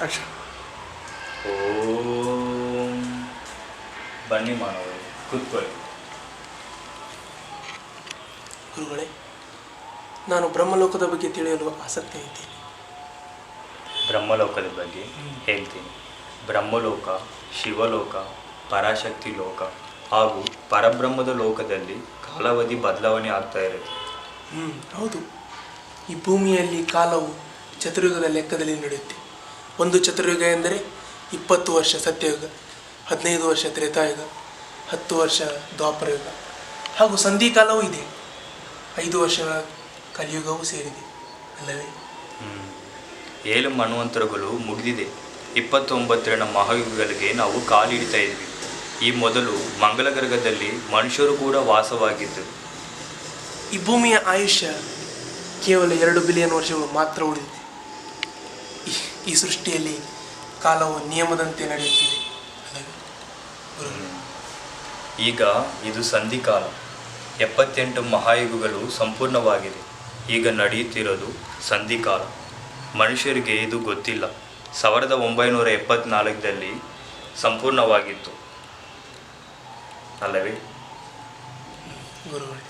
ಅಕ್ಷ ಓಂ. ಬನ್ನಿ ಮಾನವರು, ಕೂತ್ಕೊಳ್ಳಿ. ಗುರುಗಳೇ, ನಾನು ಬ್ರಹ್ಮಲೋಕದ ಬಗ್ಗೆ ತಿಳಿಯಲು ಆಸಕ್ತಿ ಇದ್ದೀನಿ. ಬ್ರಹ್ಮಲೋಕದ ಬಗ್ಗೆ ಹೇಳ್ತೀನಿ. ಬ್ರಹ್ಮಲೋಕ, ಶಿವಲೋಕ, ಪರಾಶಕ್ತಿ ಲೋಕ ಹಾಗೂ ಪರಬ್ರಹ್ಮದ ಲೋಕದಲ್ಲಿ ಕಾಲಾವಧಿ ಬದಲಾವಣೆ ಆಗ್ತಾ ಇರುತ್ತೆ. ಹೌದು. ಈ ಭೂಮಿಯಲ್ಲಿ ಕಾಲವು ಚತುರ್ಯುಗದ ಲೆಕ್ಕದಲ್ಲಿ ನಡೆಯುತ್ತೆ. ಒಂದು ಚತುರ್ಯುಗ ಎಂದರೆ 20 ವರ್ಷ ಸತ್ಯಯುಗ, 15 ವರ್ಷ ತ್ರೇತಾಯುಗ, 10 ವರ್ಷ ದ್ವಾಪರಯುಗ, ಹಾಗೂ ಸಂಧಿಕಾಲವೂ ಇದೆ. 5 ವರ್ಷಗಳ ಕಲಿಯುಗವೂ ಸೇರಿದೆ ಅಲ್ಲವೇ? 7 ಮನ್ವಂತರಗಳು ಮುಗಿದಿದೆ. 29ರ ಮಹಾಯುಗಗಳಿಗೆ ನಾವು ಕಾಲಿಡ್ತಾ ಇದ್ವಿ. ಈ ಮೊದಲು ಮಂಗಲ ಗ್ರಹದಲ್ಲಿ ಮನುಷ್ಯರು ಕೂಡ ವಾಸವಾಗಿದ್ದರು. ಈ ಭೂಮಿಯ ಆಯುಷ್ಯ ಕೇವಲ 2 ಬಿಲಿಯನ್ ವರ್ಷಗಳು ಮಾತ್ರ ಉಳಿದಿದೆ. ಈ ಸೃಷ್ಟಿಯಲ್ಲಿ ಕಾಲವು ನಿಯಮದಂತೆ ನಡೆಯುತ್ತಿದೆ ಅಲ್ಲವೇ? ಈಗ ಇದು ಸಂಧಿಕಾಲ. 78 ಮಹಾಯುಗಗಳು ಸಂಪೂರ್ಣವಾಗಿದೆ. ಈಗ ನಡೆಯುತ್ತಿರೋದು ಸಂಧಿಕಾಲ. ಮನುಷ್ಯರಿಗೆ ಇದು ಗೊತ್ತಿಲ್ಲ. 1974ರಲ್ಲಿ ಸಂಪೂರ್ಣವಾಗಿತ್ತು ಅಲ್ಲವೇ? ಗುರುಗಳೇ,